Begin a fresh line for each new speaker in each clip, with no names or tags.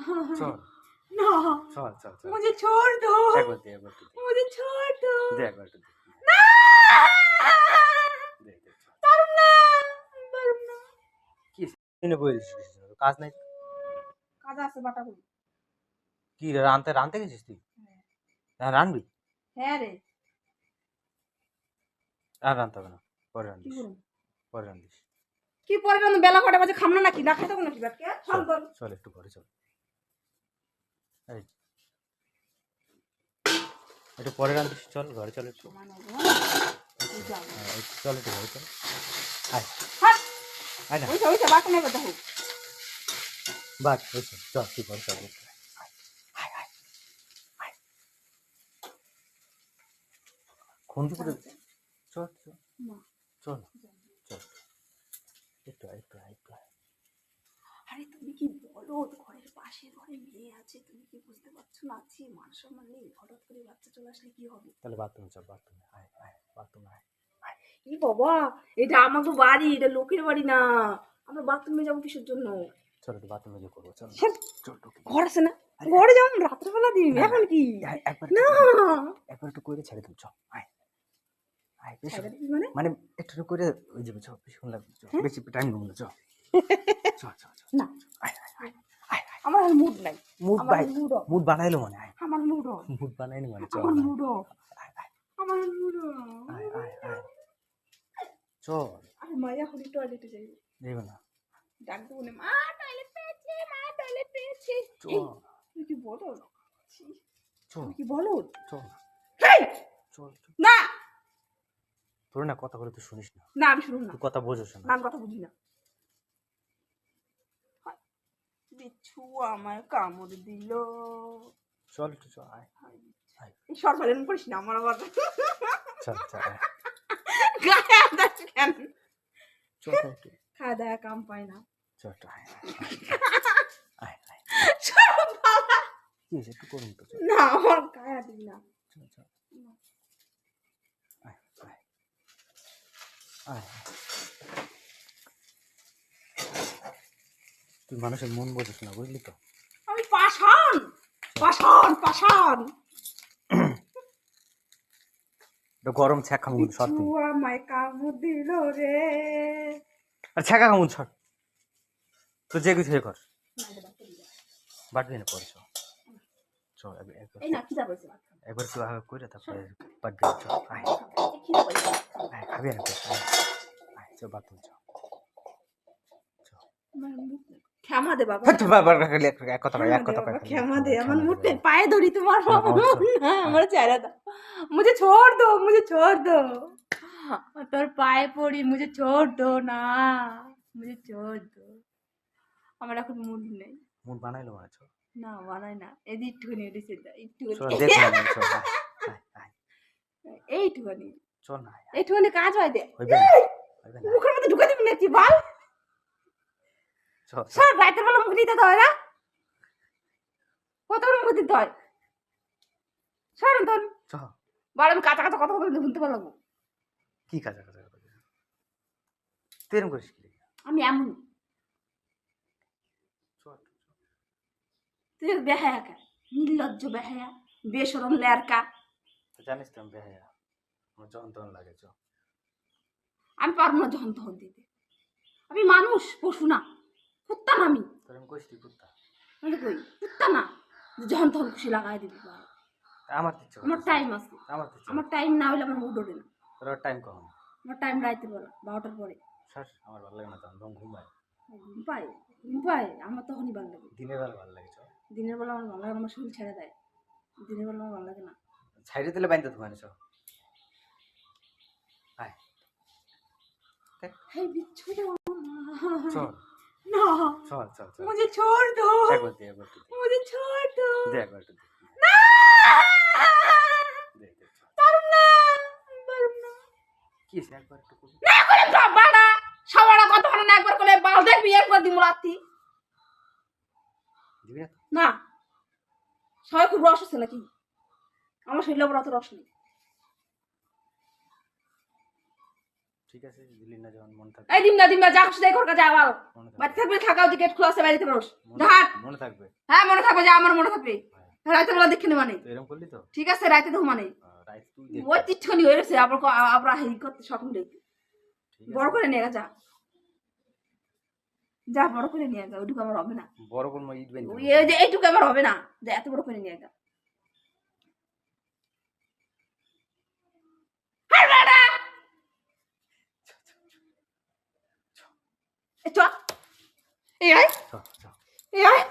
चल
ना
चल चल चल
मुझे छोड़ दो
एक बार दे
मुझे छोड़ दो
दे एक बार दे
ना
दे दे
পারুম না পারুম না
কি এনে বইছিস কাজ নাই
কাজ আছে বাটা করি
কি রানতে রানতে গেছিস তুই হ্যাঁ রানবি
হ্যাঁ রে
আর রানতে হবে না পরে
কি
রান্দিস
করব
পরে রান্দিস
কি পরে রান্না বেলা কটা বাজে খামনা নাকি না খাইতে নাকি বাটকে চল চল
চল একটু ঘরে চল এই একটু পরে রান্দিস চল ঘরে চল একটু চল একটু ঘরে চল আয়
হাট
আয় না
ওইটা বাটা নেবে দেখো
বাট এসে চল তুই ঘরে চল আয় আয় আয় খুঁজি করে চল চল
না
চল চল একটু আয় একটু আয় একটু আয়
আরে তুমি কি বলো ঘরের পাশে ঘরে মেয়ে আছে তুমি কি বুঝতে পারছো না আছে মান সম্মান নেই হঠাৎ করে বাচ্চা চলে আসলে কি হবে
তাহলে বাথরুমে চল বাথরুমে আয় আয় বাথরুমে আয় আয়
ই বাবা এটা আমাকে বাড়ি এটা লোকের বাড়ি না আমরা বাথরুমে যাবো কিসের জন্য
চল একটু বাথরুমে গিয়ে করবো চল চল ঢুকি
ঘর আছে না ঘরে যাবো রাত্রেবেলা দিন এখন কি
একবার
না
একবার একটু করে ছেড়ে দেব চল আয় আয় বেশি
ছেড়ে দিবি মানে
মানে একটু করে ওই যাবে চল বেশি লাগবে চল বেশি টাইম নেব না চল চল চল চল
না
আয় আয় আয় আয় আয়
আমার মুড নাই
মুড
আমার
বাই
মুড অফ
মুড বানাইলো মানে আয়
আমার মুড অফ
মুড বানাইনি মানে চল
আমার মুড অফ
আয় আয়
আমার মুড অফ
আয় আয় আয় চল
আরে মায়া হলি টয়লেটে যাই
যাইব না
ডাক দেবো না মা টয়লেট পেয়েছে মা টয়লেট পেয়েছে
চল
তুই কি বলো
চল
তুই কি বলো
চল
হেই
চল চল
না
তোর না কথা বলে তুই শুনিস না
না আমি শুনুন না
তুই কথা বোঝোস না
আমি কথা বুঝি না বিচ্ছু আমায় কামড় দিল
চল একটু চল আয় আয়
এই শর্ট ফেলেন করিস না আমার আবার
চল চল আয়
গায়ে আদাস কেন
চল একটু
খাওয়া দাওয়া কাম পায় না
চল একটু আয় আয় আয়
সব বাবা
কি হয়েছে একটু করুন তো চল
না আমার গায়ে দিবি না
চল চল আয় আয় আয় তুই মানুষের মন বোঝিস না বুঝলি তো
আমি পাষাণ পাষাণ পাষাণ
গরম ছ্যাঁকা খামুন সর তুই
বিচ্ছু আমায় কামড় দিল রে
আর ছ্যাঁকা খামুন সর তো যে কিছু কর বাটবি না পরে চল
এই না কি যাবে
একবার তুই করে তারপরে বাটবি চল আয় আয় খাবি না আয় চল বাথরুম চল
ক্ষমা দে বাবা
এক কথা
क्षमा दे আমার মুঠে পায়ে ধরি তোমার আমার চেহারা দাও मुझे छोड़ दो তোর পায়ে পড়ি मुझे छोड़ दो না मुझे छोड़ दो আমার এখন মুড নেই
মুড বানাইলো মানে চল
না বানাই না একটুখানি এদিকে দা
চল
একটুখানি
দেখলাম চল আয়
এইটুখানি
চল না
এইটুখানি কাজ হয় দে
হইবে না
মুখের মধ্যে ঢুকে দিবি নাকি বল
চল
সব রাতের বেলা মুখ দিতে হয় না কত মুখ দিতে হয় সরুন তোর
চল
বল আমি কাঁচা কাঁচা কথা বলতে শুনতে পারলাম
কি কাজা কাজা তুই এরকম করিস কি
আমি এমন
চল
তুই বেহায়া কা নির্লজ্জ বেহায়া বেশরম লেরকা
তো জানিস তো আমি বেহায়া আমার যন্ত্রণ লাগে চল
আমি পারবো না যখন তখন দিতে আমি মানুষ পশু না কুত্তা না আমি
তোর আমি কইস তুই কুত্তা
আমি কই কুত্তা না যে যখন তখন খুশি লাগাই দিবি
আমার ইচ্ছা
আমার টাইম আছে আমার টাইম না হলে আমার মুড ওঠে না
তোর টাইম কখন
আমার টাইম রাইতে বেলা 12টার পরে
স্যার আমার ভালো লাগে না তখন ঘুমাই
ঘুম পাই আমার তখনই ভালো লাগে
দিনের বেলা ভালো লাগে চল
দিনের বেলা আমার ভালো লাগে আমার শরীর ছেড়ে দেয় দিনের বেলা আমার ভালো লাগে না
ছাইড়ে দিলে বাইন্দে তো মানে চল আয়
हे बिच्छू
চল
ना
চল চল চল
मुझे छोड़ दो
একবার দে
मुझे छोड़ दो
দে একবার দে
ना
দে চল
পারুম না
কি সে একবার একটু করবি
না করে বাবা সবারা কথা বলে না একবার করে বাল দেখবি একবার দিমু রাতি
দিবি না
না সবাই খুব রস আছে নাকি আমার শরীরে বড় অত রস নেই
ঠিক আছে দিলি না যখন মনে থাকবে
এই দিম না যা খুশি তাই কর কাজে আবার
মনে থাকবে
বাড়িতে থাকবে থাকা ওদিকে গেট খোলা আছে বাইরে থেকে রোস
মনে-
যা হাট।
মনে থাকবে
হ্যাঁ মনে থাকবে যা আমার মনে থাকবে রাইতে বেলা দেখে নি মানে
তো এরকম করলি তো
ঠিক আছে রাইতে দেখো মানে
রাইট তুই দেখ
ওই চিটখানি হয়ে গেছে আবার আবার হেই করতে স্বপ্ন দেখি
ঠিক আছে
বড় করে নিয়ে যা যা বড় করে নিয়ে যা ওইটুকু আমার হবে না
বড় কোন ইট বেন
ওই এই যে এইটুকু আমার হবে না যে এত বড় করে নিয়ে যা চ এই আয়
চল চল
এই আয়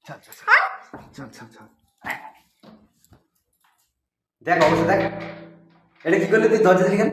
চল চল
আয়।
চল চল চল দেখ অবস্থা দেখ এটা কি করলি তুই দরজা দিলি কেন